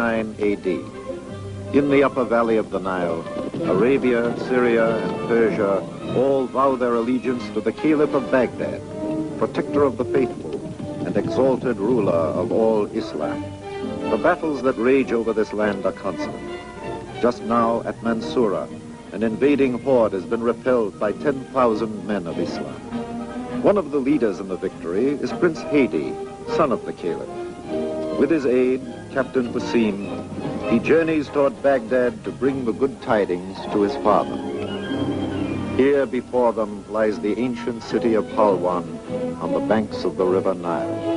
49 AD. In the upper valley of the Nile, Arabia, Syria, and Persia all vow their allegiance to the Caliph of Baghdad, protector of the faithful and exalted ruler of all Islam. The battles that rage over this land are constant. Just now at Mansoura, an invading horde has been repelled by 10,000 men of Islam. One of the leaders in the victory is Prince Haidi, son of the Caliph. With his aide, Captain Hussein, he journeys toward Baghdad to bring the good tidings to his father. Here before them lies the ancient city of Halwan on the banks of the river Nile.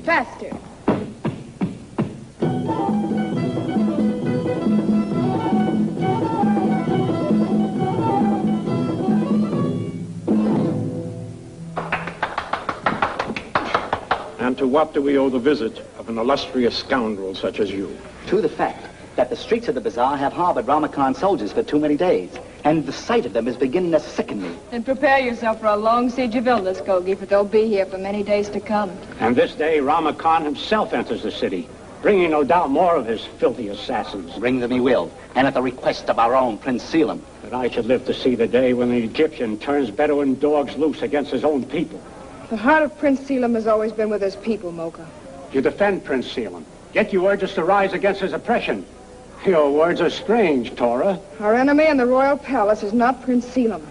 Faster. And to what do we owe the visit of an illustrious scoundrel such as you? To the fact that the streets of the bazaar have harbored Ramakan soldiers for too many days, and the sight of them is beginning to sicken me. Then prepare yourself for a long siege of illness, Kogi, for they'll be here for many days to come. And this day, Ramakan himself enters the city, bringing no doubt more of his filthy assassins. Bring them he will, and at the request of our own Prince Selim. But I should live to see the day when the Egyptian turns Bedouin dogs loose against his own people. The heart of Prince Selim has always been with his people, Mocha. You defend Prince Selim, yet you urge us to rise against his oppression. Your words are strange, Torah. Our enemy in the royal palace is not Prince Selim.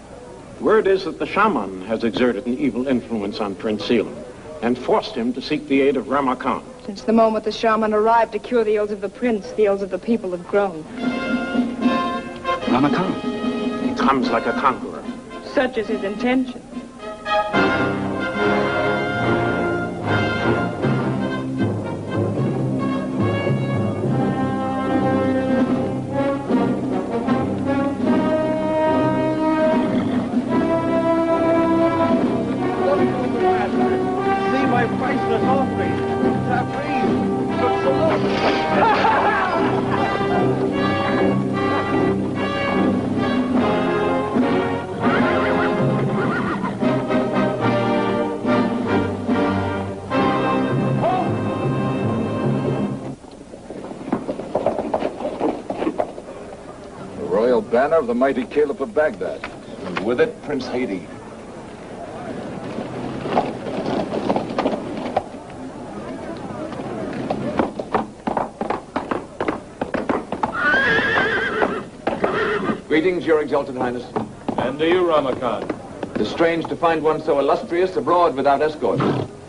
Word is that the shaman has exerted an evil influence on Prince Selim and forced him to seek the aid of Ramakan. Since the moment the shaman arrived to cure the ills of the prince, the ills of the people have grown. Ramakan? He comes like a conqueror. Such is his intention. Banner of the mighty Caliph of Baghdad, and with it, Prince Haidi. Greetings, Your Exalted Highness. And to you, Ramakan. It is strange to find one so illustrious abroad without escort.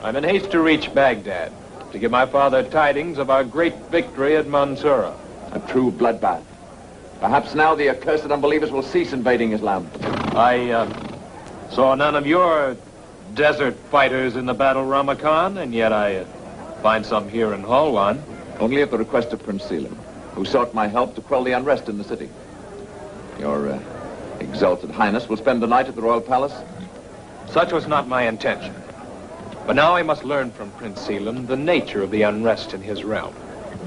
I'm in haste to reach Baghdad, to give my father tidings of our great victory at Mansoura. A true bloodbath. Perhaps now the accursed unbelievers will cease invading Islam. I saw none of your desert fighters in the battle, Ramakan, and yet I find some here in Halwan. Only at the request of Prince Selim. who sought my help to quell the unrest in the city. Your exalted highness will spend the night at the royal palace? Such was not my intention. But now I must learn from Prince Selim the nature of the unrest in his realm.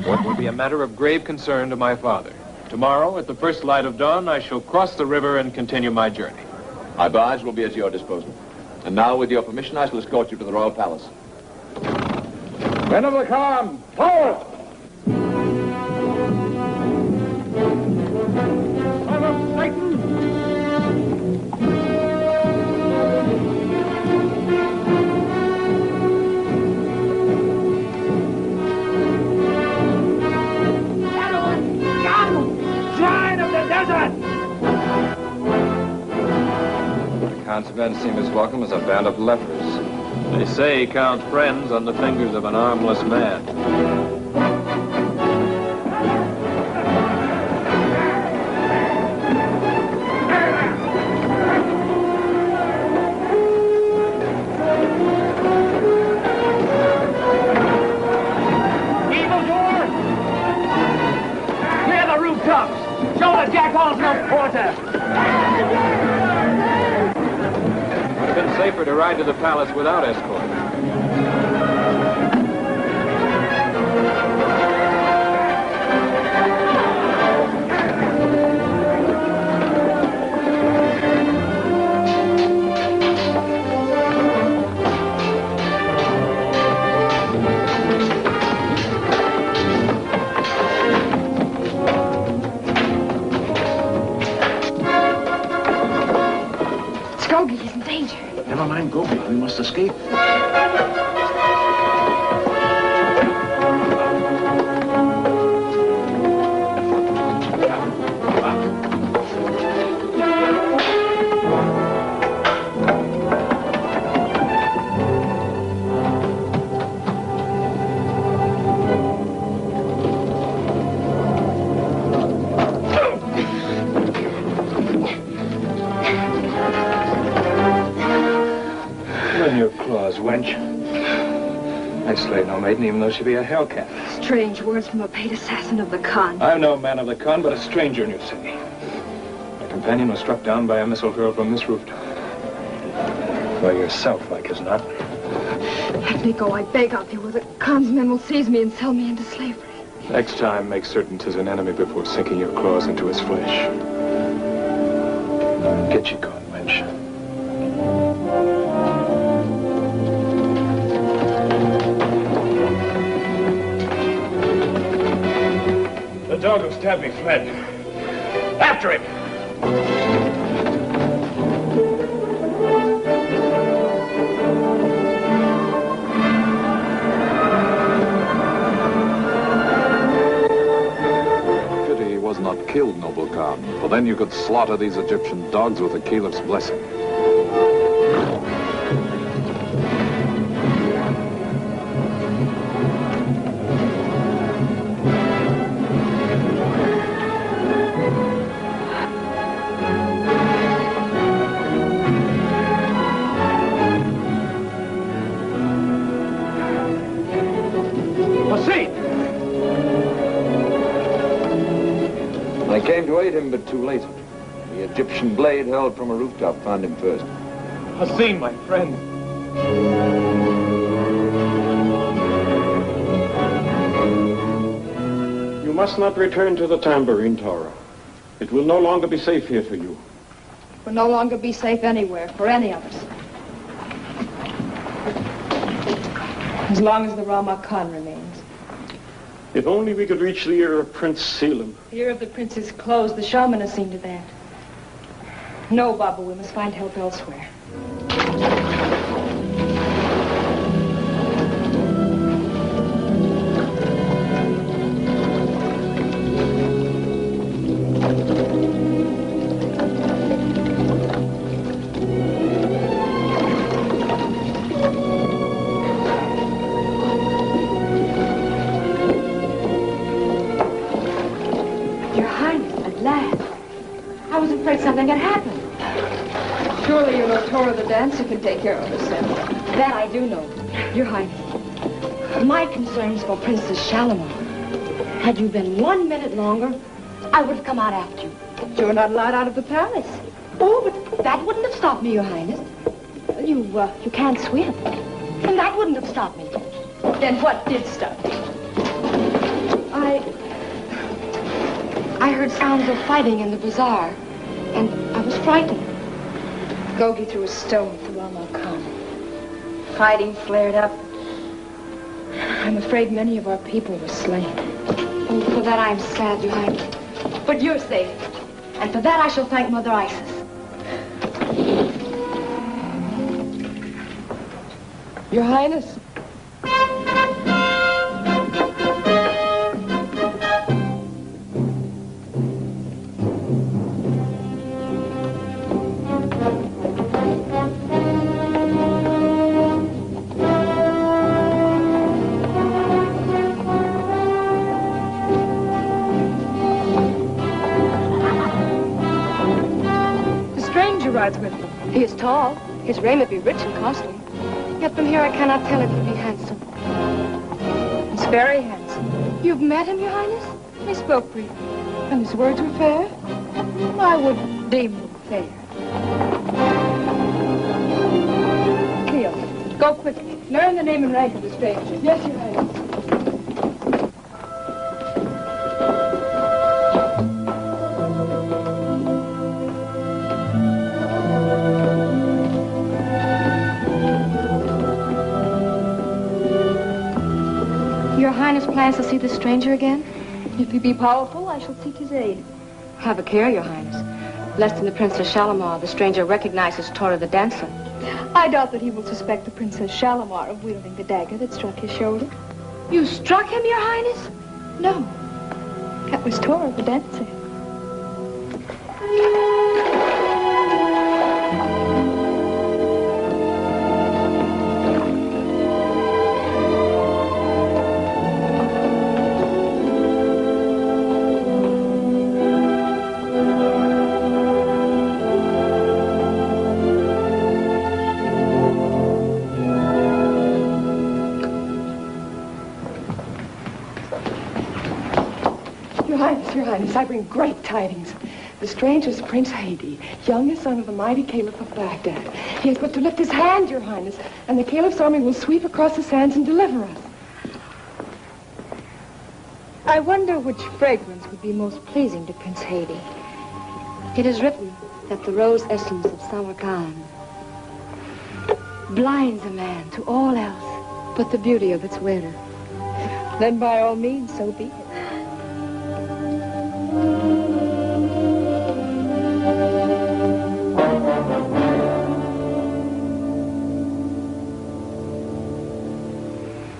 What will be a matter of grave concern to my father. Tomorrow, at the first light of dawn, I shall cross the river and continue my journey. My barge will be at your disposal. And now, with your permission, I shall escort you to the royal palace. Men of the Khan, forward! Son of Satan! Swine of the desert! The Count's men seem as welcome as a band of lepers. They say he counts friends on the fingers of an armless man. Evildoer! Clear the rooftops! Show the jackals no quarter! It would have been safer to ride to the palace without escort. Skogie, he's in danger. Never mind, Gobi. We must escape. Wench. I slay no maiden, even though she be a hellcat. Strange words from a paid assassin of the Khan. I'm no man of the Khan, but a stranger in your city. My companion was struck down by a missile hurled from this rooftop. By yourself, like as not. Let me go, I beg of you, or the Khan's men will seize me and sell me into slavery. Next time, make certain 'tis an enemy before sinking your claws into his flesh. Get you gone, wench. The dog who stabbed me fled. After him! Pity he was not killed, noble Khan, for then you could slaughter these Egyptian dogs with the Caliph's blessing. I came to aid him, but too late. The Egyptian blade hurled from a rooftop found him first. Hassan, my friend. You must not return to the tambourine tower. It will no longer be safe here for you. It will no longer be safe anywhere for any of us. As long as the Rama Khan remains. If only we could reach the ear of Prince Selim. The ear of the prince's closed. The shaman has seen to that. No, Baba, we must find help elsewhere. Something had happened. Surely you know Tora the dancer can take care of herself. That I do know. Your Highness, my concern's for Princess Shalimar. Had you been 1 minute longer, I would have come out after you. You're not allowed out of the palace. Oh, but that wouldn't have stopped me, Your Highness. You can't swim. And that wouldn't have stopped me. Then what did stop you? I heard sounds of fighting in the bazaar, and I was frightened. Gogi threw a stone through Rama Khan. Fighting flared up. I'm afraid many of our people were slain. Oh, for that I'm sad, Your Highness. But you're safe. And for that I shall thank Mother Isis. Your Highness. Rides with him. He is tall. His raiment be rich and costly. Yet from here I cannot tell if he be handsome. He's very handsome. You've met him, Your Highness? We spoke briefly. And his words were fair? I would deem them fair. Cleo, go quickly. Learn the name and rank of the stranger. Yes, Your Highness. Your Highness plans to see the stranger again? If he be powerful, I shall seek his aid. Have a care, Your Highness. Lest in the Princess Shalimar, the stranger recognizes Tora the dancer. I doubt that he will suspect the Princess Shalimar of wielding the dagger that struck his shoulder. You struck him, Your Highness? No. That was Tora the dancer. Your Highness, I bring great tidings. The stranger is Prince Haidi, youngest son of the mighty Caliph of Baghdad. He has but to lift his hand, Your Highness, and the Caliph's army will sweep across the sands and deliver us. I wonder which fragrance would be most pleasing to Prince Haidi. It is written that the rose essence of Samarkand blinds a man to all else but the beauty of its wearer. Then by all means, so be it.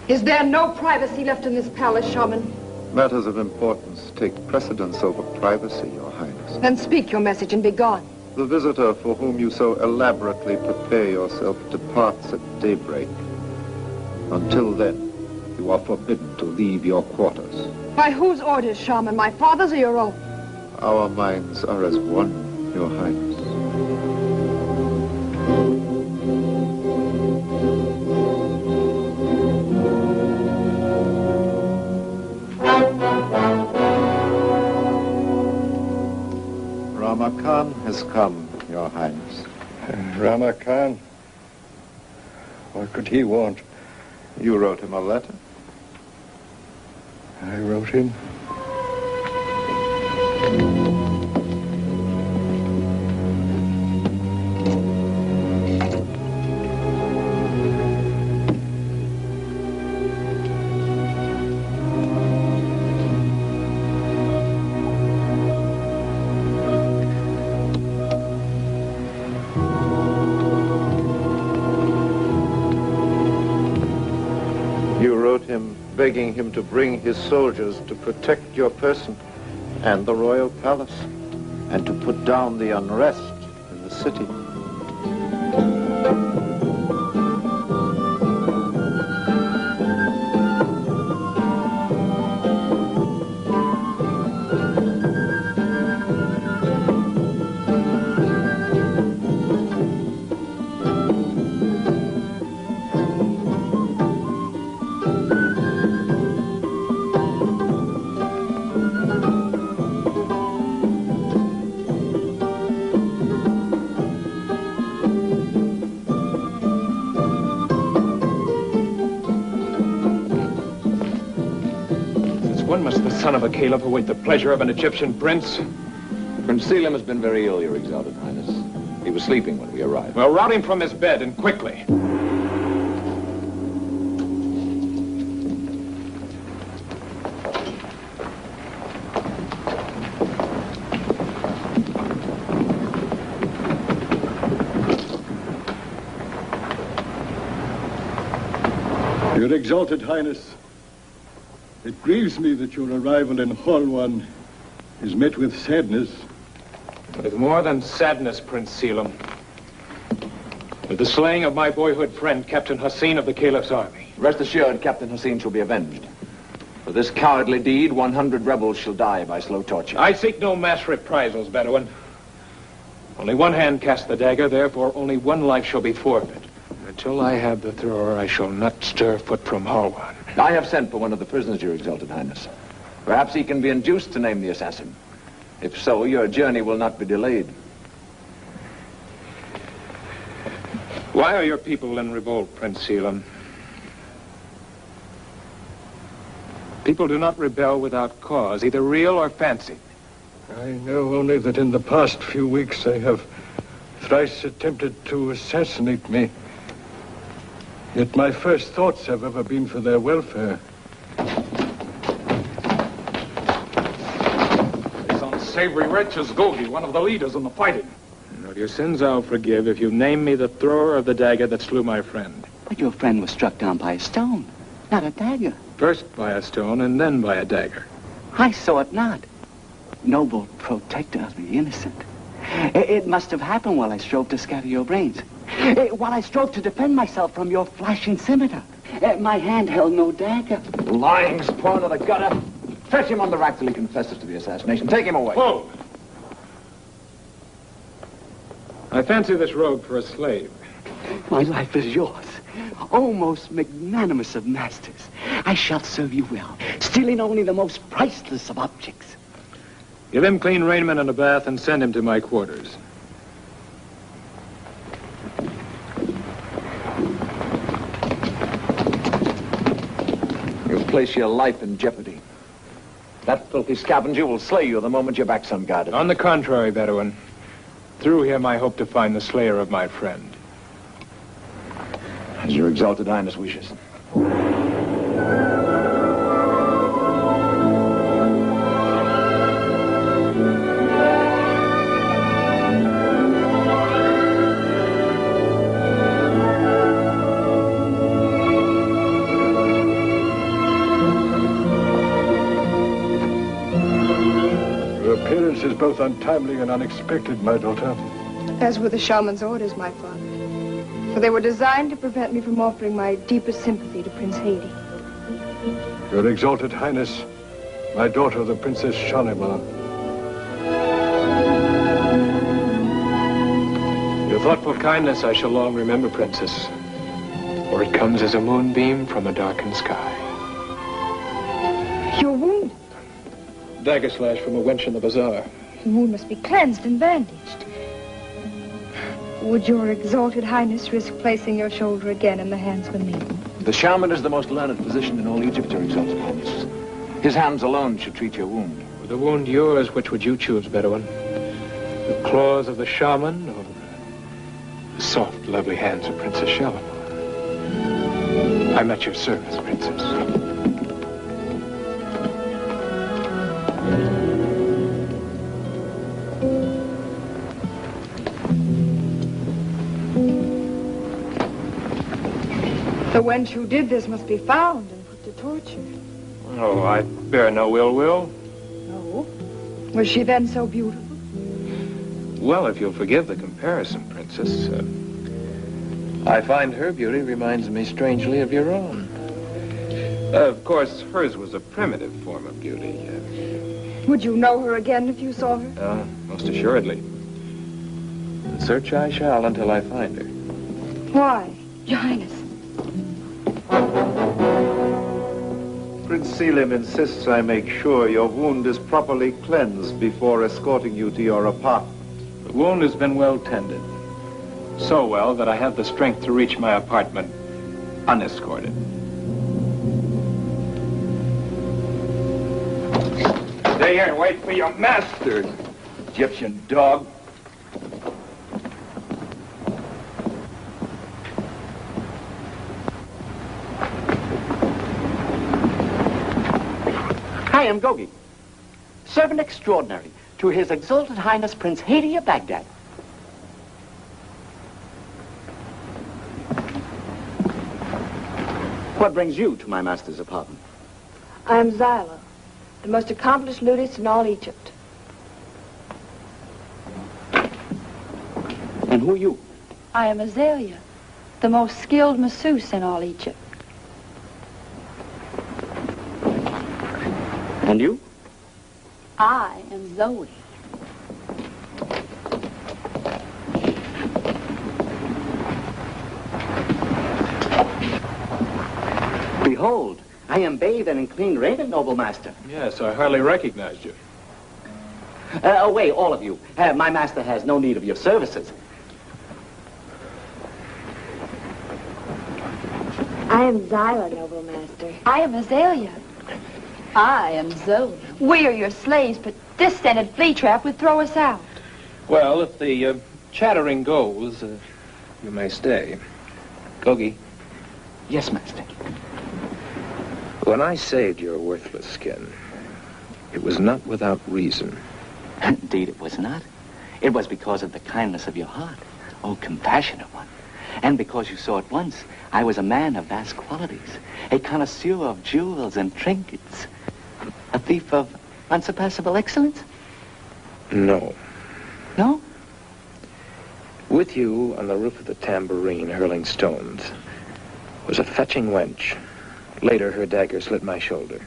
Is there no privacy left in this palace, Shaman? Matters of importance take precedence over privacy, Your Highness. Then speak your message and be gone. The visitor for whom you so elaborately prepare yourself departs at daybreak. Until then, you are forbidden to leave your quarters. By whose orders, Shaman? My father's or your own? Our minds are as one, Your Highness. Rama Khan has come, Your Highness. Rama Khan? What could he want? You wrote him a letter? I wrote him. Begging him to bring his soldiers to protect your person and the royal palace, and to put down the unrest in the city. the son of a caliph await the pleasure of an Egyptian prince? Prince Selim has been very ill, Your Exalted Highness. He was sleeping when we arrived. Well, rout him from his bed, and quickly. Your Exalted Highness, it grieves me that your arrival in Hall 1 is met with sadness. With more than sadness, Prince Selim. With the slaying of my boyhood friend, Captain Hussein of the Caliph's army. Rest assured, Captain Hussein shall be avenged. For this cowardly deed, 100 rebels shall die by slow torture. I seek no mass reprisals, Bedouin. Only one hand casts the dagger, therefore only one life shall be forfeit. Until I have the thrower, I shall not stir foot from Hall 1. I have sent for one of the prisoners, Your Exalted Highness. Perhaps he can be induced to name the assassin. If so, your journey will not be delayed. Why are your people in revolt, Prince Selim? People do not rebel without cause, either real or fancied. I know only that in the past few weeks they have thrice attempted to assassinate me. Yet my first thoughts have ever been for their welfare. This unsavory wretch is Gogi, one of the leaders in the fighting. Well, your sins I'll forgive if you name me the thrower of the dagger that slew my friend. But your friend was struck down by a stone, not a dagger. First by a stone and then by a dagger. I saw it not. Noble protector of the innocent. It must have happened while I strove to scatter your brains. While I strove to defend myself from your flashing scimitar. My hand held no dagger. Lying spawn of the gutter. Fetch him on the rack till he confesses to the assassination. Take him away. Whoa! I fancy this rogue for a slave. My life is yours. O most magnanimous of masters. I shall serve you well, stealing only the most priceless of objects. Give him clean raiment and a bath and send him to my quarters. You'll place your life in jeopardy. That filthy scavenger will slay you the moment your back's unguarded. On the contrary, Bedouin. Through him I hope to find the slayer of my friend. As your Exalted Highness wishes. Your appearance is both untimely and unexpected, my daughter. As were the shaman's orders, my father. For they were designed to prevent me from offering my deepest sympathy to Prince Haidi. Your Exalted Highness, my daughter, the Princess Shalimar. Your thoughtful kindness I shall long remember, Princess. For it comes as a moonbeam from a darkened sky. Your wound. Dagger slash from a wench in the bazaar. The wound must be cleansed and bandaged. Would your Exalted Highness risk placing your shoulder again in the hands of a maiden? The shaman is the most learned physician in all Egypt, Your Exalted Highness. His hands alone should treat your wound. With a wound yours, which would you choose, Bedouin? The claws of the shaman or the soft, lovely hands of Princess Shalimar? I'm at your service, Princess. The wench who did this must be found and put to torture. Oh, I bear no ill will. No? Was she then so beautiful? Well, if you'll forgive the comparison, Princess, I find her beauty reminds me strangely of your own. Of course, hers was a primitive form of beauty. Would you know her again if you saw her? Most assuredly. And search I shall until I find her. Why, Your Highness? Prince Selim insists I make sure your wound is properly cleansed before escorting you to your apartment. The wound has been well tended. So well that I have the strength to reach my apartment unescorted. Stay here and wait for your master, Egyptian dog. I am Gogi, servant extraordinary to His Exalted Highness Prince Haidi of Baghdad. What brings you to my master's apartment? I am Zyla, the most accomplished lutist in all Egypt. And who are you? I am Azalea, the most skilled masseuse in all Egypt. And you? I am Zoe. Behold, I am bathed and in clean raiment, noble master. Yes, I hardly recognized you. Away, all of you. My master has no need of your services. I am Zyla, noble master. I am Azalea. I am Zoe. We are your slaves, but this scented flea trap would throw us out. Well, if the chattering goes, you may stay. Gogi. Yes, master. When I saved your worthless skin, it was not without reason. Indeed, it was not. It was because of the kindness of your heart, oh, compassionate one. And because you saw at once I was a man of vast qualities, a connoisseur of jewels and trinkets, a thief of unsurpassable excellence. No. No? With you on the roof of the tambourine hurling stones was a fetching wench. Later, her dagger slit my shoulder.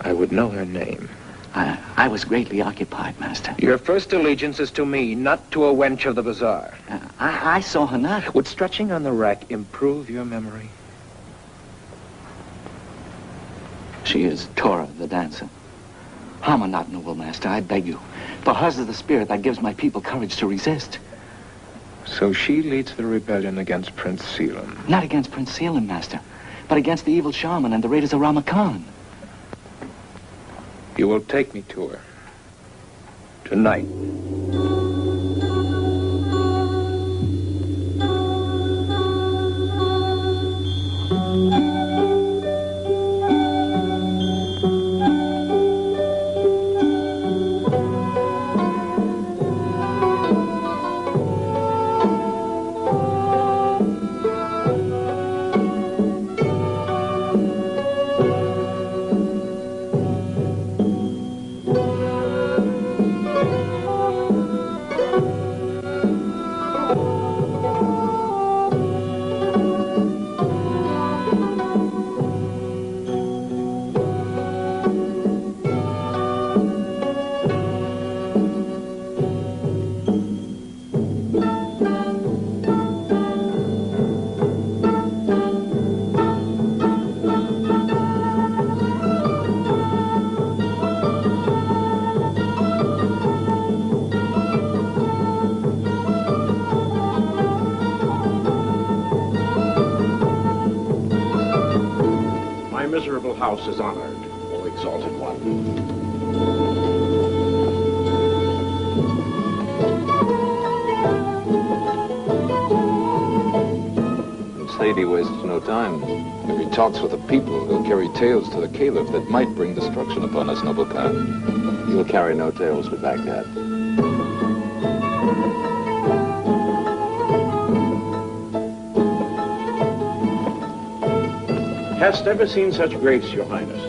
I would know her name. I was greatly occupied, master. Your first allegiance is to me, not to a wench of the bazaar. I saw her not. Would stretching on the rack improve your memory? She is Torah, the dancer. Harm her not, noble master, I beg you. For hers is the spirit that gives my people courage to resist. So she leads the rebellion against Prince Selim. Not against Prince Selim, master, but against the evil shaman and the raiders of Ramakan. You will take me to her. Tonight. House is honored, O Exalted One. Prince Haidi wastes no time. If he talks with the people, he'll carry tales to the Caliph that might bring destruction upon us, noble Khan. He'll carry no tales to Baghdad. Hast ever seen such grace, Your Highness?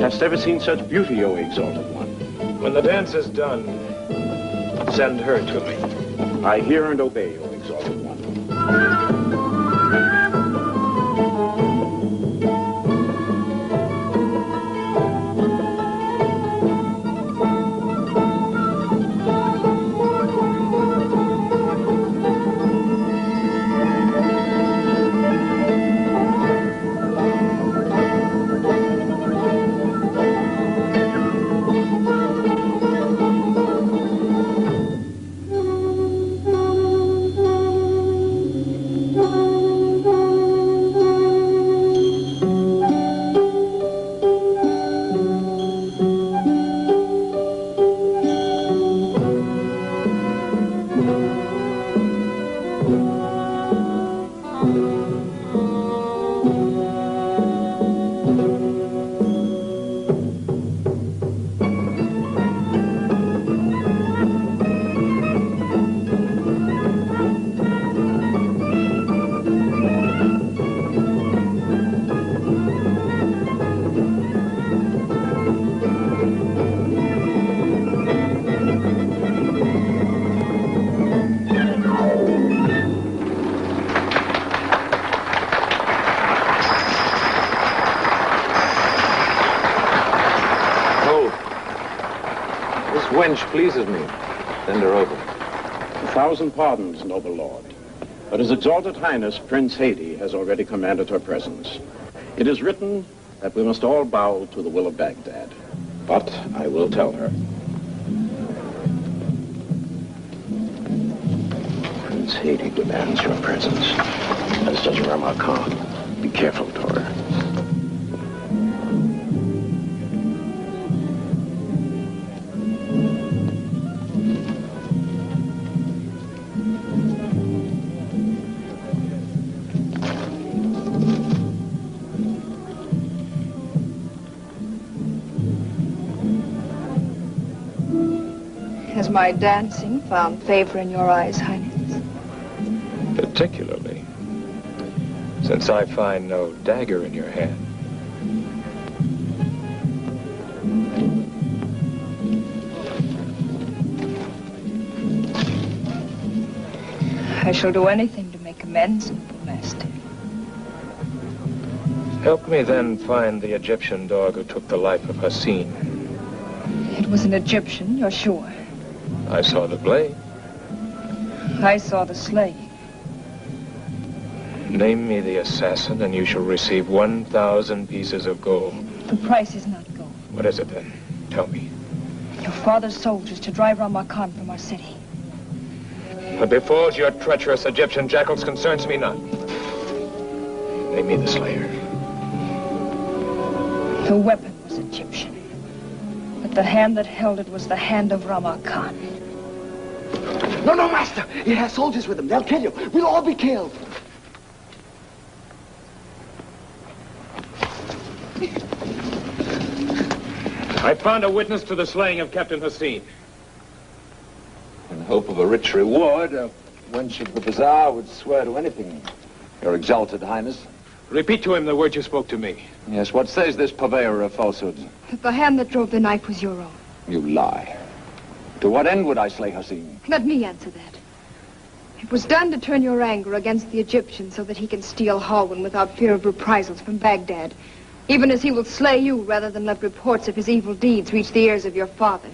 Hast ever seen such beauty, O Exalted One? When the dance is done, send her to me. I hear and obey, O Exalted One. wench pleases me. Send her over. 1,000 pardons, noble lord. But His Exalted Highness, Prince Haidi, has already commanded her presence. It is written that we must all bow to the will of Baghdad. But I will tell her. Prince Haidi demands your presence, as does Rama Khan. Be careful, Dora. Has my dancing found favor in your eyes, Highness? Particularly, since I find no dagger in your hand. I shall do anything to make amends, noble master. Help me then find the Egyptian dog who took the life of Hassin. It was an Egyptian, you're sure? I saw the blade. I saw the slaying. Name me the assassin and you shall receive 1,000 pieces of gold. The price is not gold. What is it then? Tell me. Your father's soldiers to drive Rama Khan from our city. What befalls your treacherous Egyptian jackals concerns me not. Name me the slayer. The weapon was Egyptian, but the hand that held it was the hand of Rama Khan. No, no, master. He has soldiers with him. They'll kill you. We'll all be killed. I found a witness to the slaying of Captain Hassin. In hope of a rich reward, a wench of the bazaar would swear to anything, Your Exalted Highness. Repeat to him the words you spoke to me. Yes, what says this purveyor of falsehoods? That the hand that drove the knife was your own. You lie. To what end would I slay Hassin? Let me answer that. It was done to turn your anger against the Egyptian so that he can steal Halwan without fear of reprisals from Baghdad, even as he will slay you rather than let reports of his evil deeds reach the ears of your father.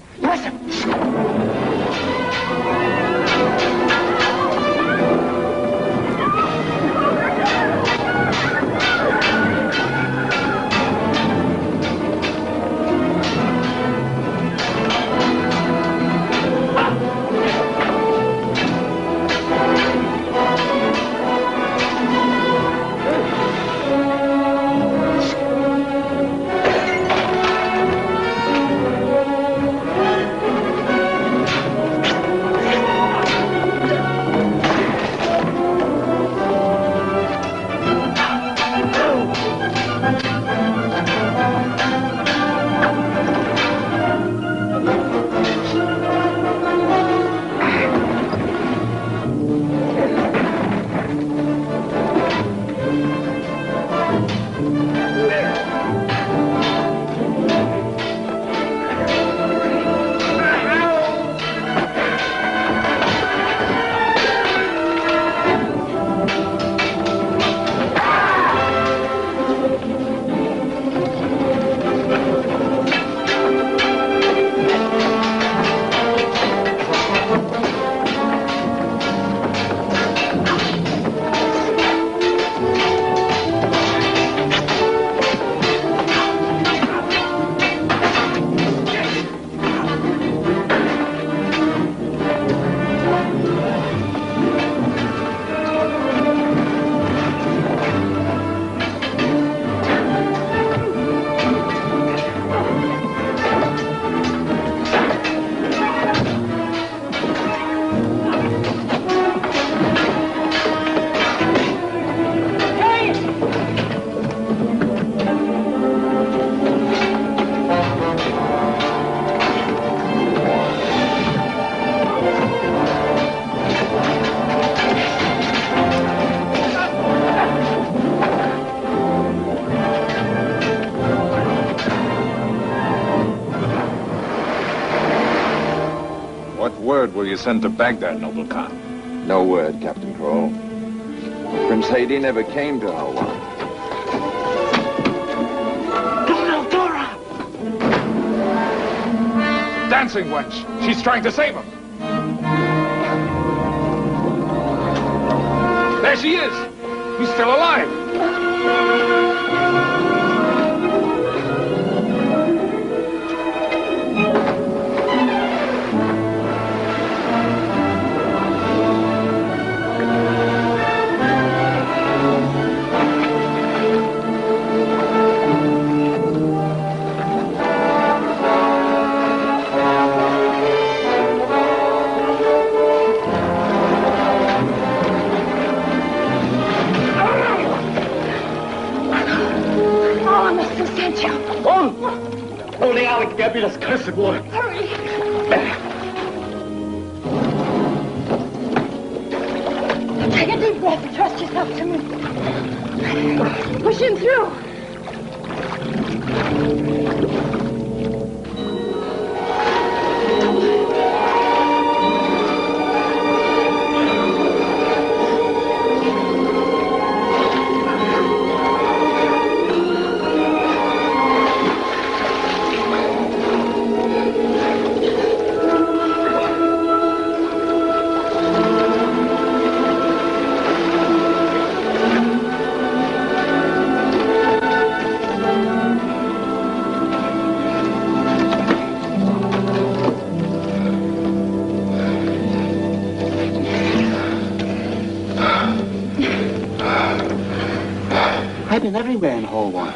Will you send to Baghdad, noble Khan? No word, Captain Kroll. Prince Haidi never came to Halwan. Dora! dancing wench. She's trying to save him. There she is. He's still alive. Fabulous cursed war. Hurry! Take a deep breath and trust yourself to me. Push him through. I've been everywhere in Whole One.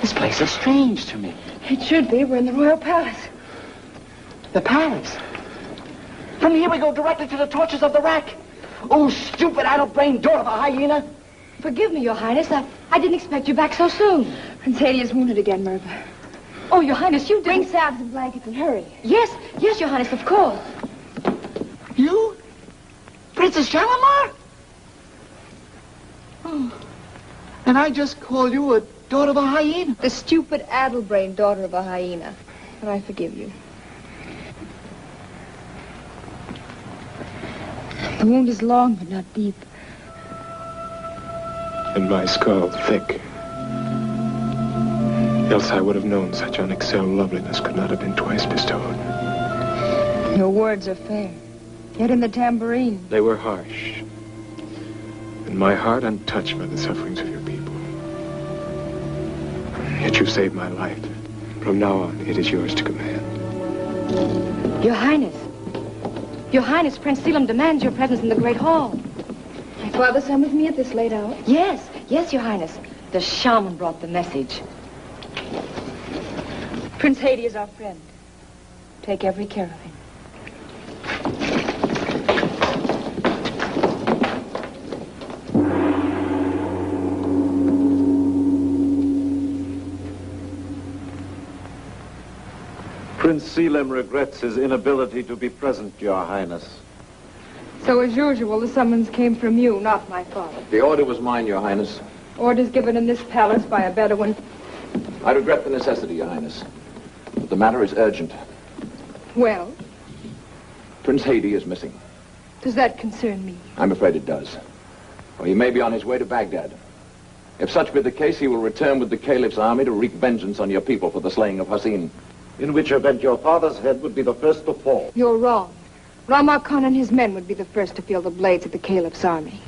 This place is strange to me. It should be. We're in the royal palace. The palace? From here we go directly to the torches of the rack. Oh, stupid, addle-brained daughter of a hyena. Forgive me, Your Highness. I didn't expect you back so soon. Prince Haidi is wounded again, Merva. Oh, Your Highness, you Bring didn't... salves and blankets and hurry. Yes, Your Highness, of course. You? Princess Shalimar? Oh. And I just call you a daughter of a hyena? The stupid, addle-brained daughter of a hyena. But I forgive you. The wound is long, but not deep. And my skull thick. Else I would have known such unexcelled loveliness could not have been twice bestowed. Your words are fair. Yet in the tambourine. They were harsh. And my heart untouched by the sufferings of your people. Yet you saved my life. From now on, it is yours to command. Your Highness. Your Highness, Prince Selim demands your presence in the Great Hall. My father sent with me at this late hour. Yes, Your Highness. The shaman brought the message. Prince Haidi is our friend. Take every care of him. Prince Selim regrets his inability to be present, Your Highness. So, as usual, the summons came from you, not my father. The order was mine, Your Highness. Orders given in this palace by a Bedouin. I regret the necessity, Your Highness. But the matter is urgent. Well, Prince Haidi is missing. does that concern me? I'm afraid it does. Or he may be on his way to Baghdad. If such be the case, he will return with the Caliph's army to wreak vengeance on your people for the slaying of Hassin. In which event your father's head would be the first to fall. You're wrong. Ramar Khan and his men would be the first to feel the blades of the Caliph's army.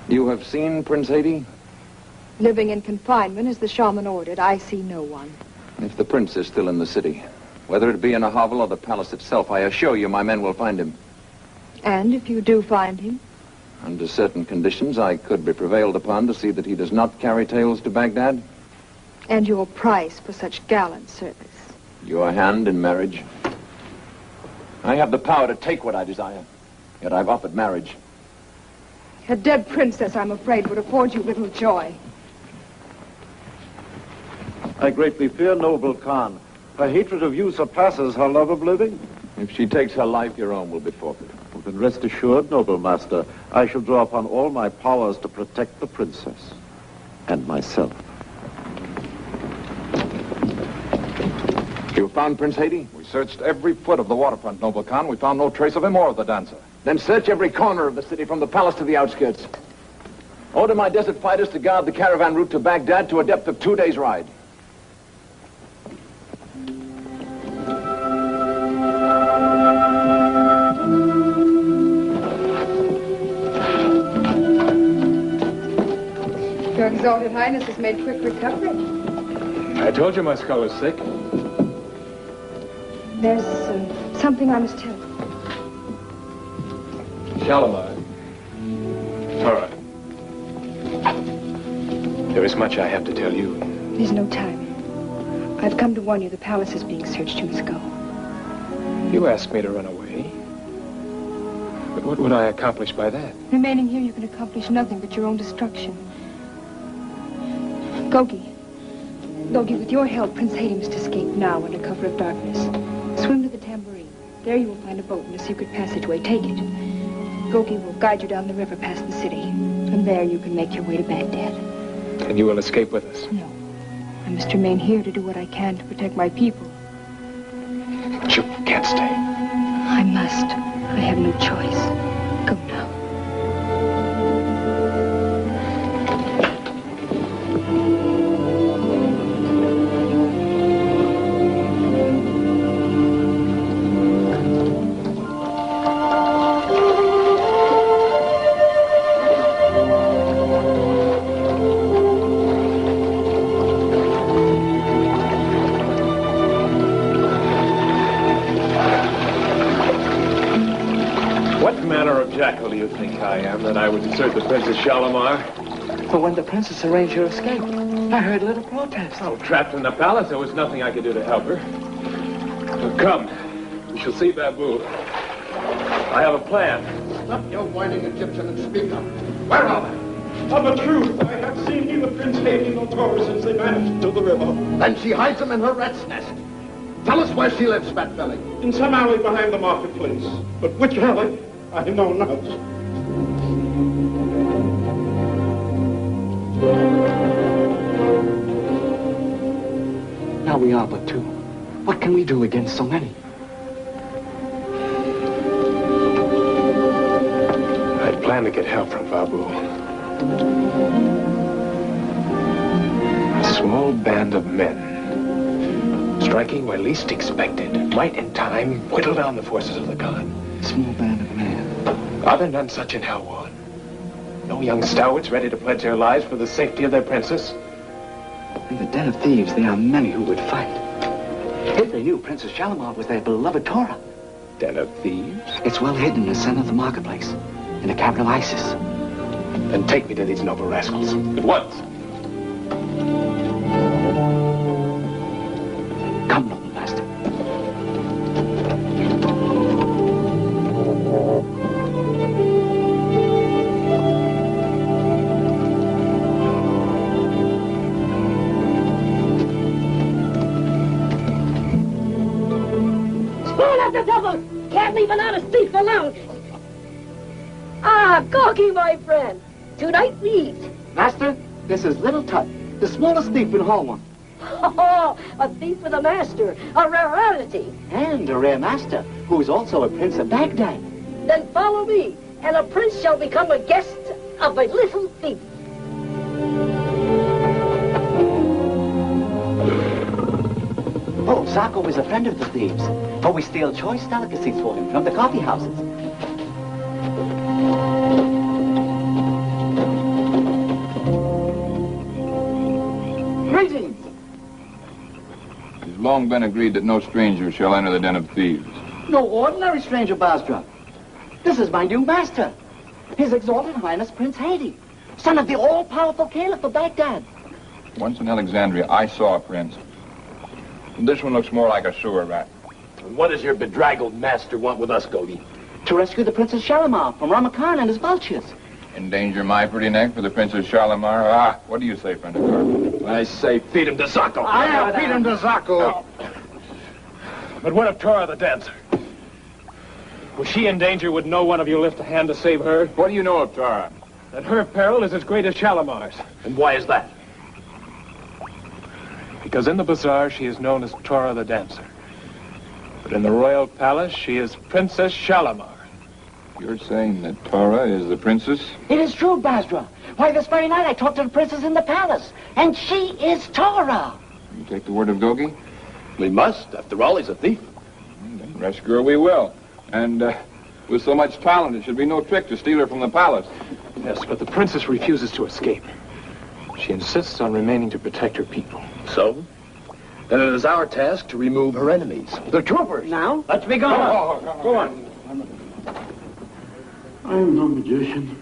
You have seen Prince Haidi? Living in confinement as the shaman ordered, I see no one. If the prince is still in the city, whether it be in a hovel or the palace itself, I assure you my men will find him. And if you do find him? Under certain conditions, I could be prevailed upon to see that he does not carry tales to Baghdad. And your price for such gallant service? Your hand in marriage. I have the power to take what I desire, yet I've offered marriage. A dead princess, I'm afraid, would afford you little joy. I greatly fear, noble Khan. Her hatred of you surpasses her love of living. If she takes her life, your own will be forfeit. Well, then rest assured, noble master, I shall draw upon all my powers to protect the princess. And myself. You found Prince Haidi? We searched every foot of the waterfront, Noble Khan. We found no trace of him or of the dancer. Then search every corner of the city from the palace to the outskirts. Order my desert fighters to guard the caravan route to Baghdad to a depth of 2 days' ride. Your Exalted Highness has made quick recovery. I told you my skull was thick. There's something I must tell you. Shalimar. Tora. There is much I have to tell you. There's no time. I've come to warn you the palace is being searched. You must go. You asked me to run away. But what would I accomplish by that? Remaining here, you can accomplish nothing but your own destruction. Gogi, with your help, Prince Haidi must escape now under cover of darkness. Swim to the tambourine. There you will find a boat in a secret passageway. Take it. Gogi will guide you down the river past the city. From there, you can make your way to Baghdad. And you will escape with us? No. I must remain here to do what I can to protect my people. But you can't stay. I must. I have no choice. Go now. Jackal do you think I am, that I would desert the Princess Shalimar? But when the princess arranged your escape, I heard a little protest. Oh, trapped in the palace, there was nothing I could do to help her. Well, come, we shall see Babu. I have a plan. Stop your whining Egyptian and speak up. Where are they? Of a truth, I have seen neither Prince Haidi nor Tora since they vanished to the river. Then she hides them in her rat's nest. Tell us where she lives, Fat Belly. In some alley behind the marketplace. But which alley? I know not. Now we are but two. What can we do against so many? I'd planned to get help from Babu. A small band of men, striking where least expected, might in time whittle down the forces of the Khan. Small band of men. Are there none such in Helwan? No young stalwarts ready to pledge their lives for the safety of their princess? In the den of thieves, there are many who would fight. If they knew Princess Shalimar was their beloved Tora. Den of thieves? It's well hidden in the center of the marketplace, in the cabin of Isis. Then take me to these noble rascals, at once. Come, noble master. The devil! Can't leave an honest thief alone! Ah, Gogi, my friend! Tonight leaves. Master, this is Little Tut, the smallest thief in Helwan. Oh, a thief with a master, a rarity. And a rare master, who is also a prince of Baghdad. Then follow me, and a prince shall become a guest of a little thief. Oh, Sako is a friend of the thieves, for we steal choice delicacies for him from the coffee houses. Greetings! It has long been agreed that no stranger shall enter the den of thieves. No ordinary stranger, Basra. This is my new master, His Exalted Highness Prince Haidi, son of the all-powerful Caliph of Baghdad. Once in Alexandria, I saw a prince. This one looks more like a sewer rat. And what does your bedraggled master want with us, Gogi? To rescue the Princess Shalimar from Ramakan and his vultures. Endanger my pretty neck for the Princess Shalimar? Ah, what do you say, friend of yours? I say feed him to Sako. Yeah, feed him to Sako. But what of Tora the dancer? Was she in danger, would no one of you lift a hand to save her? What do you know of Tora? That her peril is as great as Shalimar's. And why is that? Because in the bazaar, she is known as Tora the dancer. But in the royal palace, she is Princess Shalimar. You're saying that Tora is the princess? It is true, Basra. Why, this very night I talked to the princess in the palace, and she is Tora. You take the word of Gogi? We must. After all, he's a thief. Then rescue her we will. And with so much talent, it should be no trick to steal her from the palace. Yes, but the princess refuses to escape. She insists on remaining to protect her people. So? Then it is our task to remove her enemies. The troopers. Now, let's be gone. Go on. I am no magician,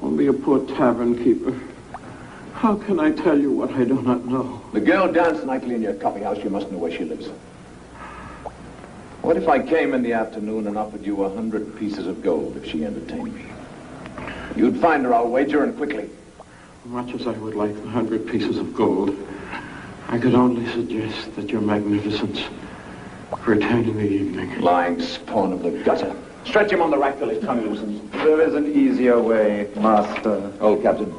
only a poor tavern keeper. How can I tell you what I do not know? The girl danced nightly in your coffee house. You must know where she lives. What if I came in the afternoon and offered you 100 pieces of gold if she entertained me? You'd find her, I'll wager, and quickly. Much as I would like the 100 pieces of gold, I could only suggest that your magnificence return in the evening. Lying spawn of the gutter. Stretch him on the rack till his tongue loosens. There is an easier way, Master. Old Captain.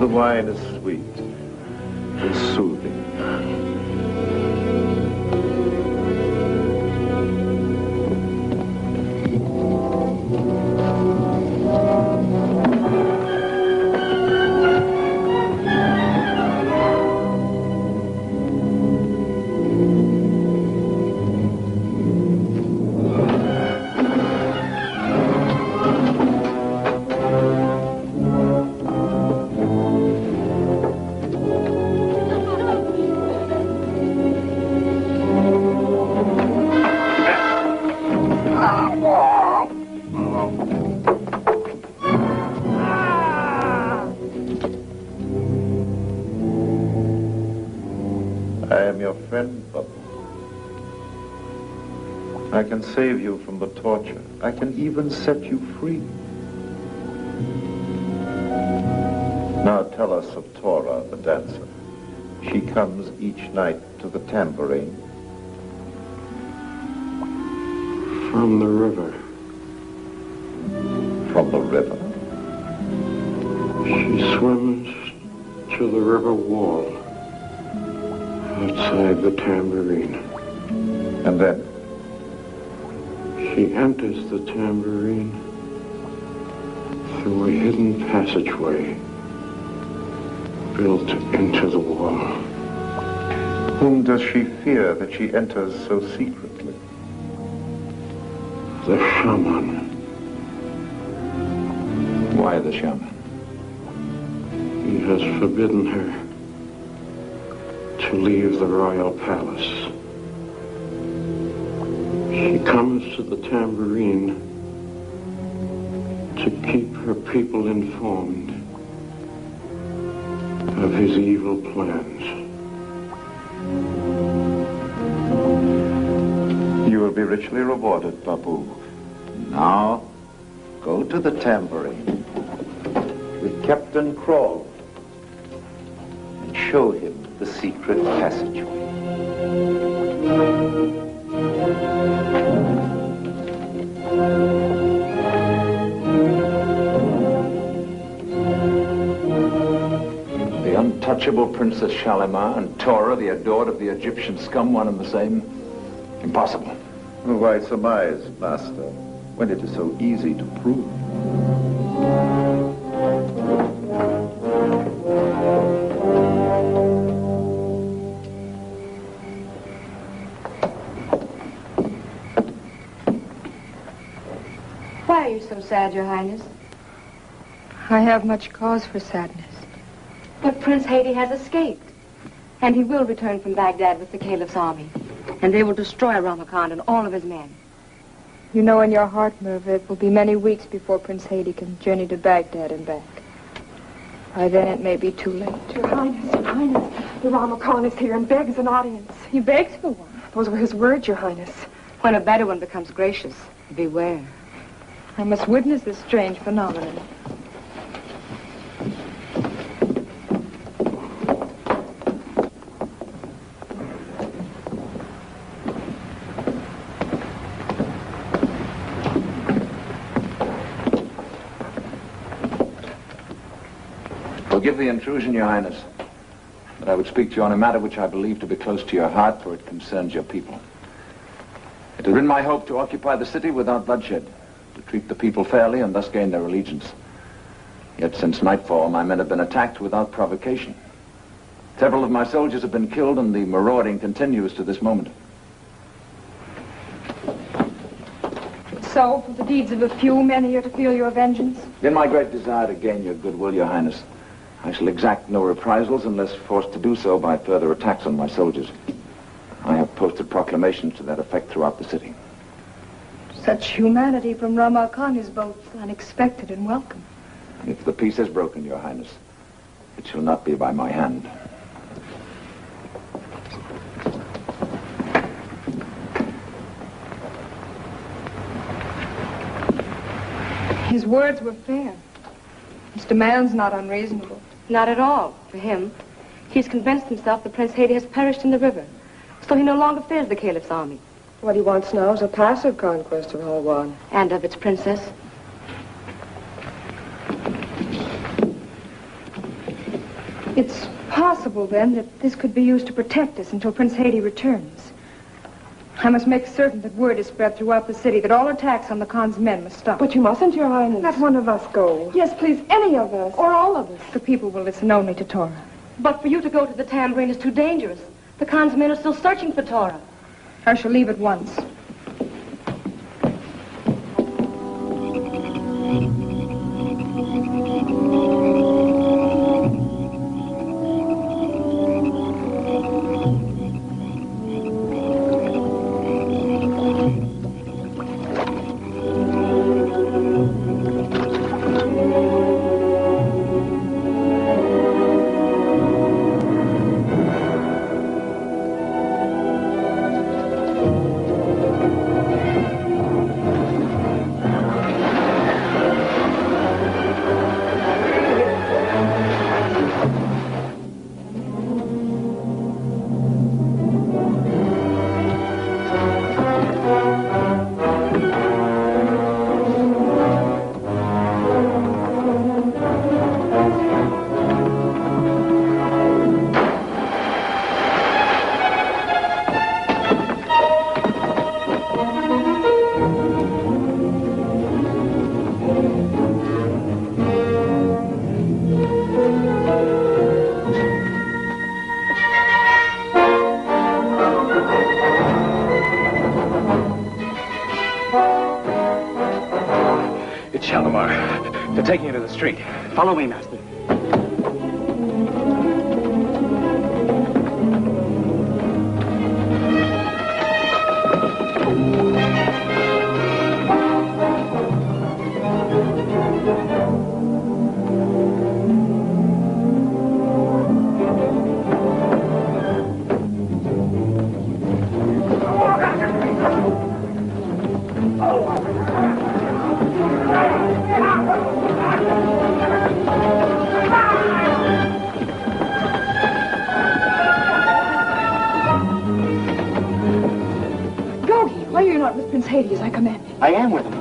Wine is sweet and soothing. I can save you from the torture. I can even set you free. Now tell us of Tora, the dancer. She comes each night to the tambourine. From the river. From the river? She swims to the river wall outside the tambourine. And then? She enters the tambourine through a hidden passageway built into the wall. Whom does she fear that she enters so secretly? The shaman. Why the shaman? He has forbidden her to leave the royal palace. She comes to the tambourine to keep her people informed of his evil plans. You will be richly rewarded, Babu. Now, go to the tambourine with Captain Crawl and show him the secret passageway. The untouchable Princess Shalimar and Tora, the adored of the Egyptian scum, one and the same? Impossible. Why surmise, Master, when it is so easy to prove? Why are you so sad, Your Highness? I have much cause for sadness. But Prince Haidi has escaped. And he will return from Baghdad with the Caliph's army. And they will destroy Ramakan and all of his men. You know in your heart, Merva, it will be many weeks before Prince Haidi can journey to Baghdad and back. By then it may be too late. Your Highness, the Ramakan is here and begs an audience. He begs for one. Those were his words, Your Highness. When a Bedouin becomes gracious, beware. I must witness this strange phenomenon. Forgive the intrusion, Your Highness, but I would speak to you on a matter which I believe to be close to your heart, for it concerns your people. It has been my hope to occupy the city without bloodshed, to treat the people fairly and thus gain their allegiance. Yet since nightfall, my men have been attacked without provocation. Several of my soldiers have been killed, and the marauding continues to this moment. So, for the deeds of a few, men are here to feel your vengeance? In my great desire to gain your goodwill, Your Highness, I shall exact no reprisals unless forced to do so by further attacks on my soldiers. I have posted proclamations to that effect throughout the city. Such humanity from Rama Khan is both unexpected and welcome. If the peace is broken, Your Highness, it shall not be by my hand. His words were fair. His demands not unreasonable. Not at all, for him. He's convinced himself that Prince Haidi has perished in the river, so he no longer fears the Caliph's army. What he wants now is a passive conquest of Halwan. And of its princess. It's possible, then, that this could be used to protect us until Prince Haidi returns. I must make certain that word is spread throughout the city that all attacks on the Khan's men must stop. But you mustn't, Your Highness. Let one of us go. Yes, please, any of us. Or all of us. The people will listen only to Torah. But for you to go to the tambourine is too dangerous. The Khan's men are still searching for Torah. I shall leave at once. Shalimar. They're taking you to the street. Follow me, master. Prince Haidi as I commanded. I am with him.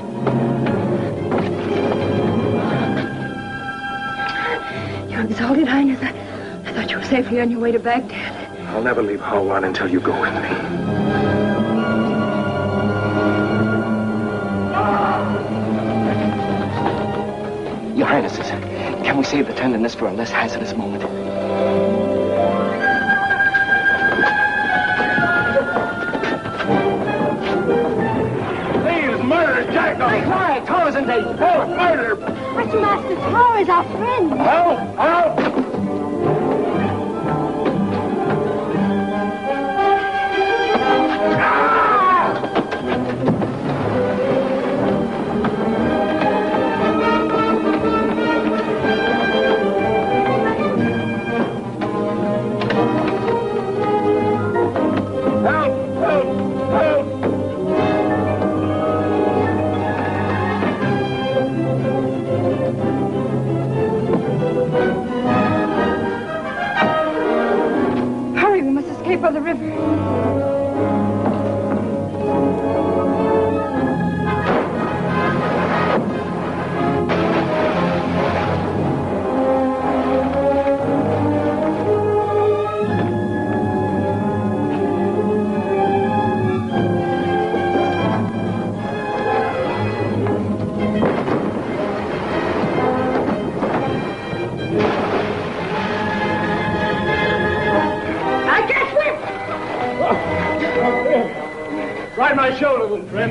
Your Exalted Highness, I thought you were safely on your way to Baghdad. I'll never leave Halwan until you go with me. Your Highnesses, can we save the tenderness for a less hazardous moment? Quiet, Torah's in danger. Help, murder! But Master Torah is our friend. Help! Help!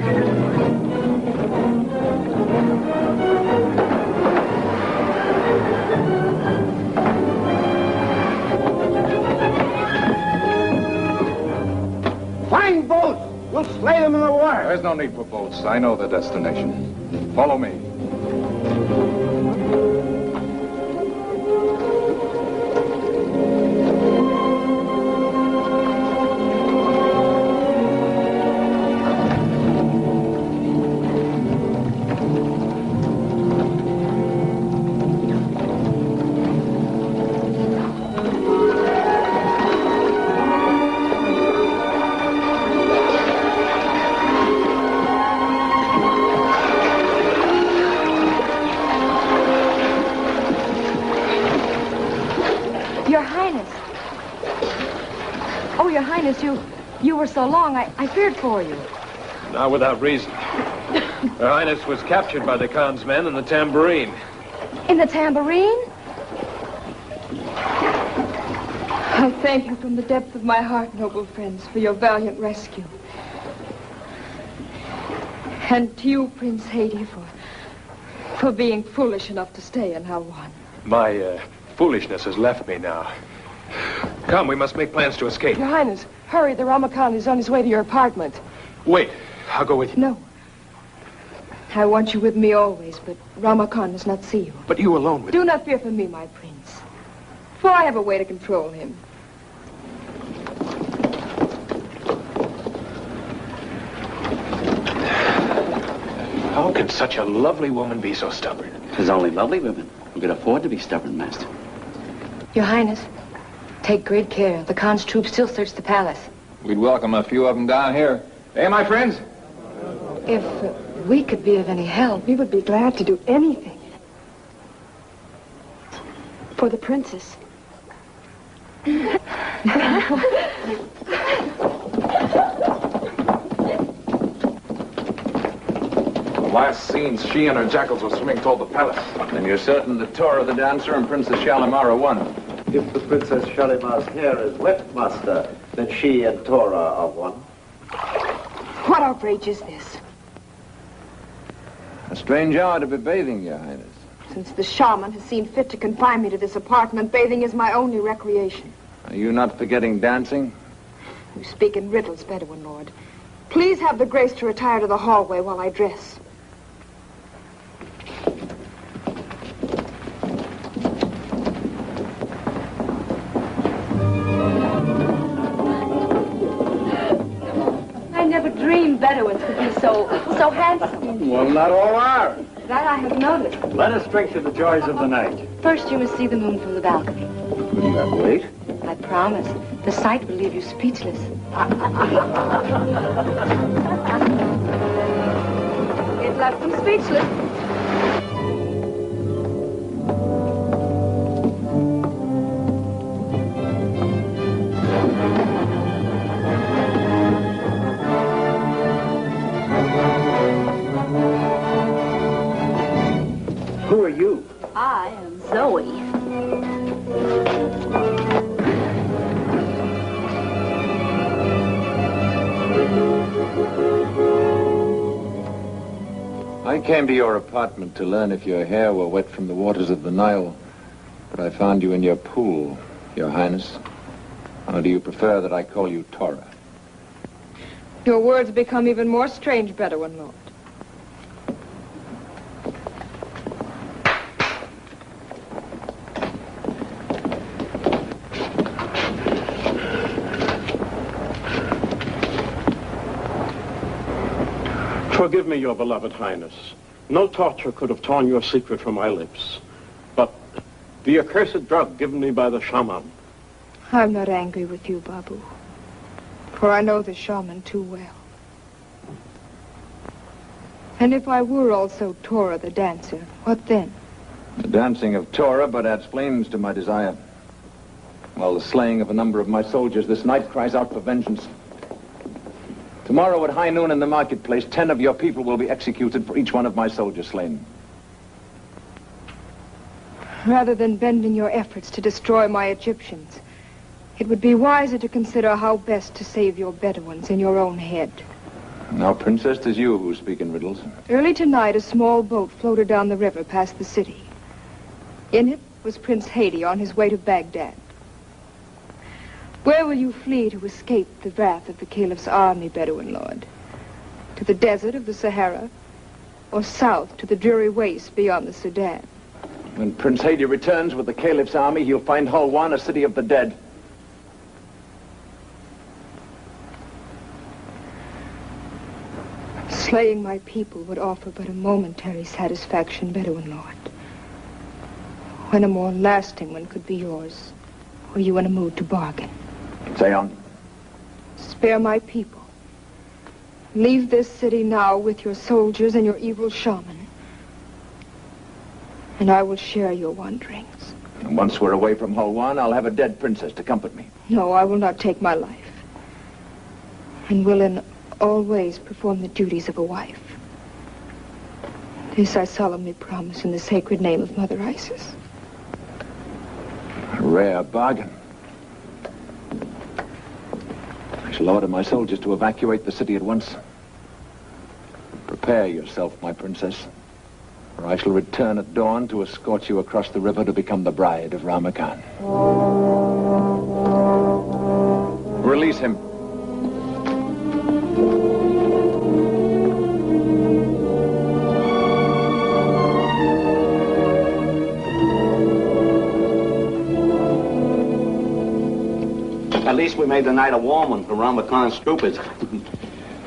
gentlemen. Find boats! We'll slay them in the water. There's no need for boats. I know the destination. Follow me. You were so long, I feared for you. Not without reason. Her Highness was captured by the Khan's men in the tambourine. In the tambourine? I thank you from the depth of my heart, noble friends, for your valiant rescue. And to you, Prince Haidi, for being foolish enough to stay in Halwan. My foolishness has left me now. Come, we must make plans to escape. Your Highness, hurry. The Rama Khan is on his way to your apartment. Wait, I'll go with you. No. I want you with me always, but Rama Khan does not see you. But you alone with me. Do not fear for me, my prince. For I have a way to control him. How can such a lovely woman be so stubborn? There's only lovely women who could afford to be stubborn, Master. Your Highness, take great care. The Khan's troops still search the palace. We'd welcome a few of them down here. Hey, my friends? If we could be of any help, we would be glad to do anything. For the princess. Last seen, she and her jackals were swimming toward the palace. Then you're certain that Tora the dancer and Princess Shalimar are one. If the Princess Shalimar's hair is wet, Master, then she and Tora are one. What outrage is this? A strange hour to be bathing, Your Highness. Since the shaman has seen fit to confine me to this apartment, bathing is my only recreation. Are you not forgetting dancing? You speak in riddles, Bedouin Lord. Please have the grace to retire to the hallway while I dress. Dream Bedouins could be so handsome. Well, not all are. That I have noticed. Let us drink to the joys of the night. First, you must see the moon from the balcony. Couldn't that wait? I promise. The sight will leave you speechless. It left them speechless. Who are you? I am Zoe. I came to your apartment to learn if your hair were wet from the waters of the Nile, but I found you in your pool, Your Highness. Or do you prefer that I call you Tora? Your words become even more strange, Bedouin Lord. Forgive me, your beloved Highness. No torture could have torn your secret from my lips. But the accursed drug given me by the shaman. I'm not angry with you, Babu. For I know the shaman too well. And if I were also Tora the dancer, what then? The dancing of Tora but adds flames to my desire. While the slaying of a number of my soldiers this night cries out for vengeance. Tomorrow at high noon in the marketplace, 10 of your people will be executed for each one of my soldiers slain. Rather than bending your efforts to destroy my Egyptians, it would be wiser to consider how best to save your Bedouins in your own head. Now, Princess, 'tis you who speak in riddles. Early tonight, a small boat floated down the river past the city. In it was Prince Haidi on his way to Baghdad. Where will you flee to escape the wrath of the Caliph's army, Bedouin Lord? To the desert of the Sahara, or south to the dreary waste beyond the Sudan? When Prince Haidi returns with the Caliph's army, he'll find Hulwan, a city of the dead. Slaying my people would offer but a momentary satisfaction, Bedouin Lord. When a more lasting one could be yours, were you in a mood to bargain? Say on. Spare my people. Leave this city now with your soldiers and your evil shaman. And I will share your wanderings. And once we're away from Hulwan, I'll have a dead princess to comfort me. No, I will not take my life. And will in all ways perform the duties of a wife. This I solemnly promise in the sacred name of Mother Isis. A rare bargain. I shall order my soldiers to evacuate the city at once. Prepare yourself, my princess, or I shall return at dawn to escort you across the river to become the bride of Rama Khan. Release him. At least we made the night a warm one for Rama Khan's troopers.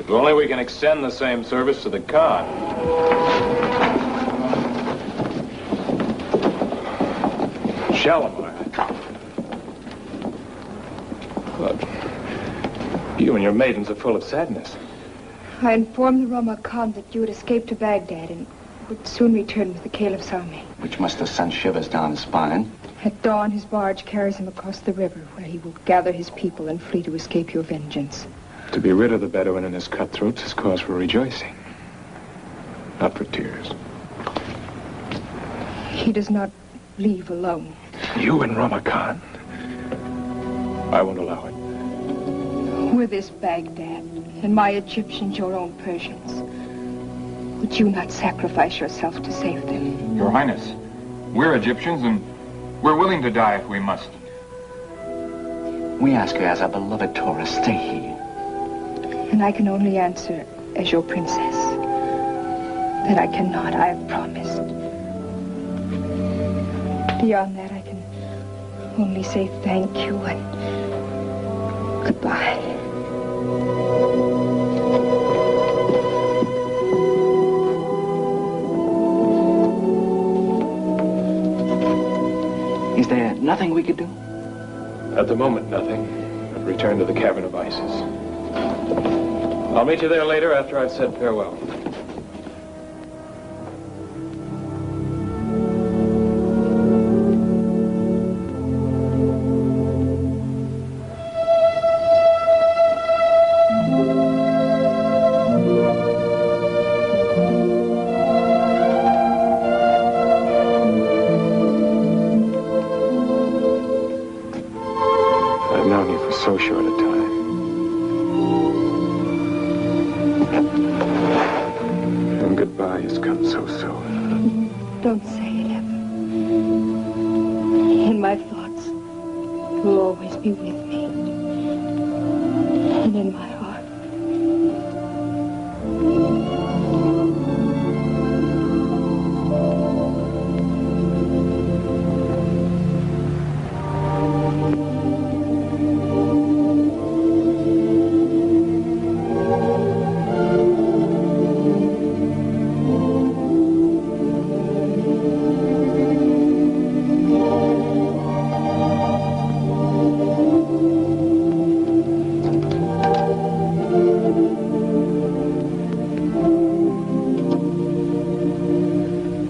If only we can extend the same service to the Khan. Shalimar. Look, you and your maidens are full of sadness. I informed the Rama Khan that you had escaped to Baghdad and would soon return with the Caliph's army. Which must have sent shivers down his spine. At dawn, his barge carries him across the river, where he will gather his people and flee to escape your vengeance. To be rid of the Bedouin and his cutthroats is cause for rejoicing, not for tears. He does not leave alone. You and Rama Khan? I won't allow it. Were this Baghdad, and my Egyptians your own Persians, would you not sacrifice yourself to save them? Your Highness, we're Egyptians, and we're willing to die if we must. We ask you as our beloved Torah, stay here. And I can only answer as your princess. That I cannot, I have promised. Beyond that, I can only say thank you and goodbye. Is there nothing we could do? At the moment, nothing. But return to the Cavern of Isis. I'll meet you there later after I've said farewell. I've known you for so short a time. And goodbye has come so soon. Don't say it, ever. In my thoughts, you'll always be with me. And in my heart.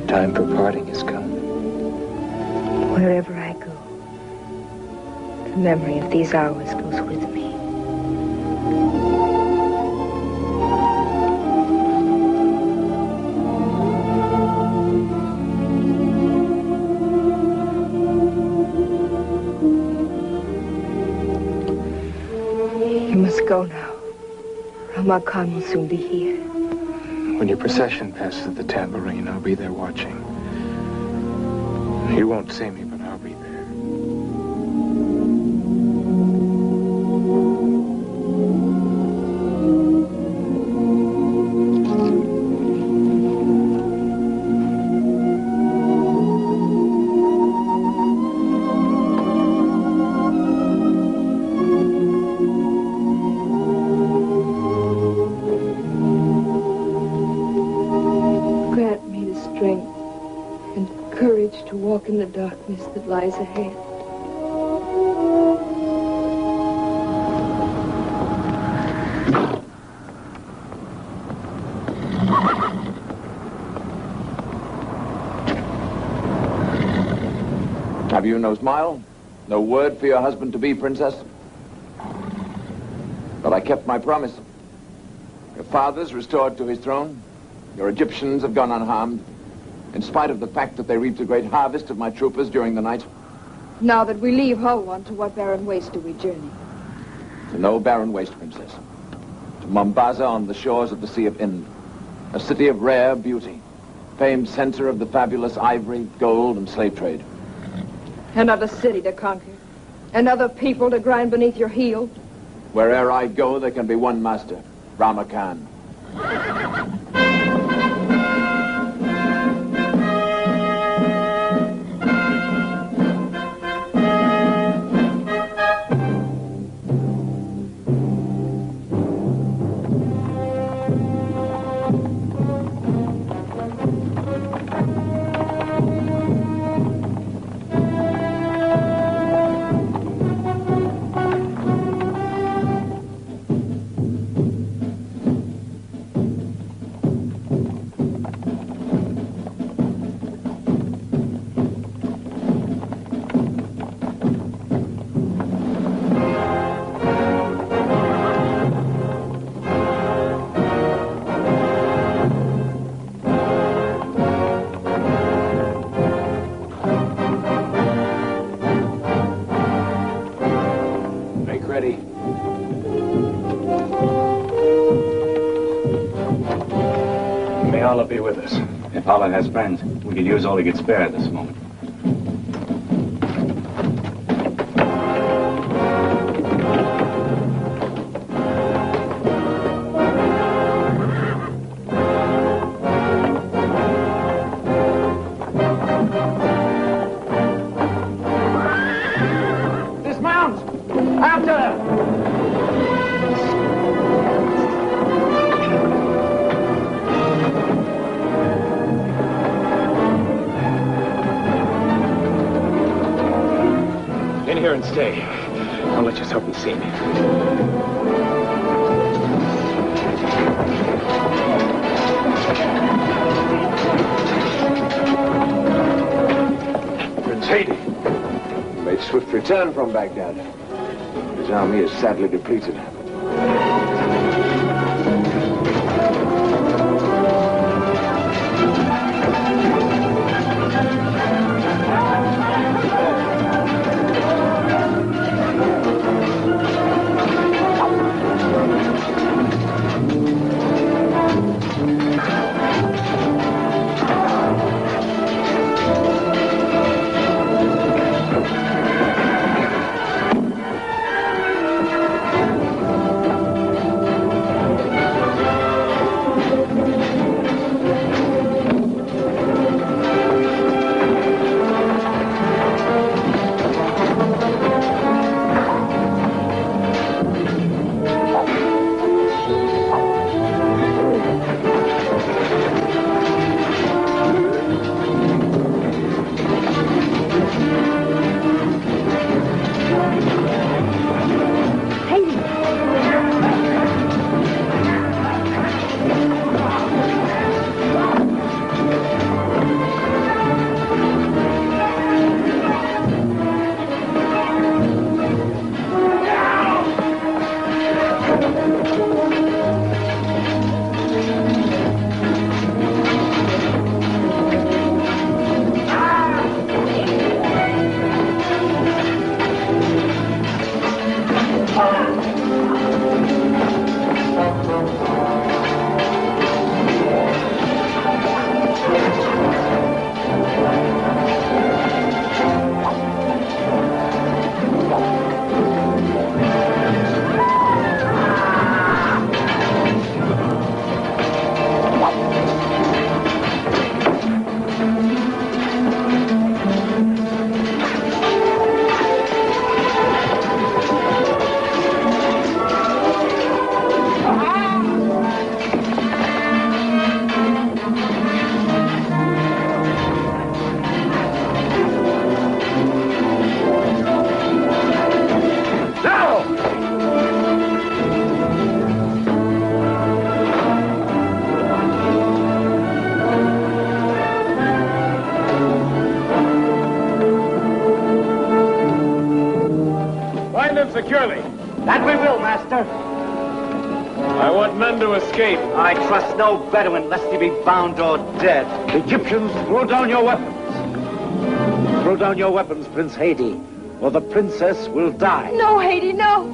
Time for parting has come. Wherever I go, the memory of these hours goes with me. You must go now. Rama Khan will soon be here. When your procession passes the tambourine, I'll be there watching. You won't see me, but I'll be there. In the darkness that lies ahead. Have you no smile? No word for your husband-to-be, Princess? But I kept my promise. Your father's restored to his throne. Your Egyptians have gone unharmed, in spite of the fact that they reaped a great harvest of my troopers during the night. Now that we leave Hulwan, to what barren waste do we journey? To no barren waste, Princess. To Mombasa on the shores of the Sea of Ind. A city of rare beauty. Famed center of the fabulous ivory, gold, and slave trade. Another city to conquer. Another people to grind beneath your heel. Where'er I go, there can be one master. Rama Khan. May Allah be with us. If Allah has friends, we could use all he could spare at this moment. Dismount! After! In here and stay. I'll let you help me see me. Prince Haidi made swift return from Baghdad. His army is sadly depleted. securely. That we will, master. I want none to escape. I trust no Bedouin lest he be bound or dead. Egyptians, throw down your weapons. Throw down your weapons, Prince Haidi, or the princess will die. No, Haidi, no.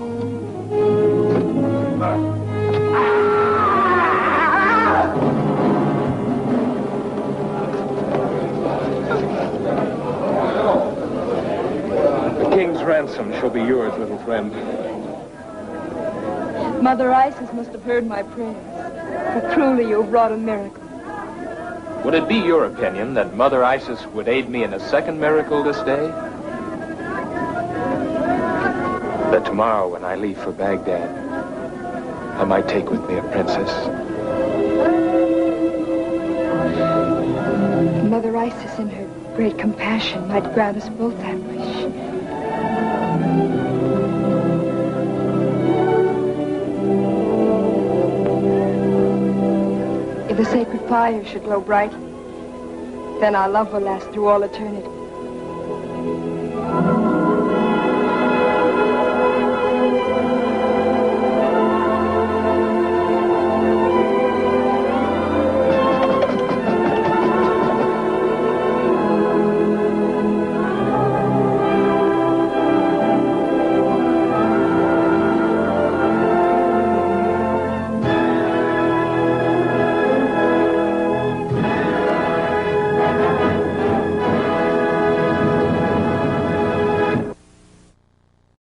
The king's ransom shall be yours, little friend. Mother Isis must have heard my prayers, for truly you have wrought a miracle. Would it be your opinion that Mother Isis would aid me in a second miracle this day? That tomorrow when I leave for Baghdad, I might take with me a princess. Mother Isis in her great compassion might grant us both that wish. If the sacred fire should glow brightly, then our love will last through all eternity.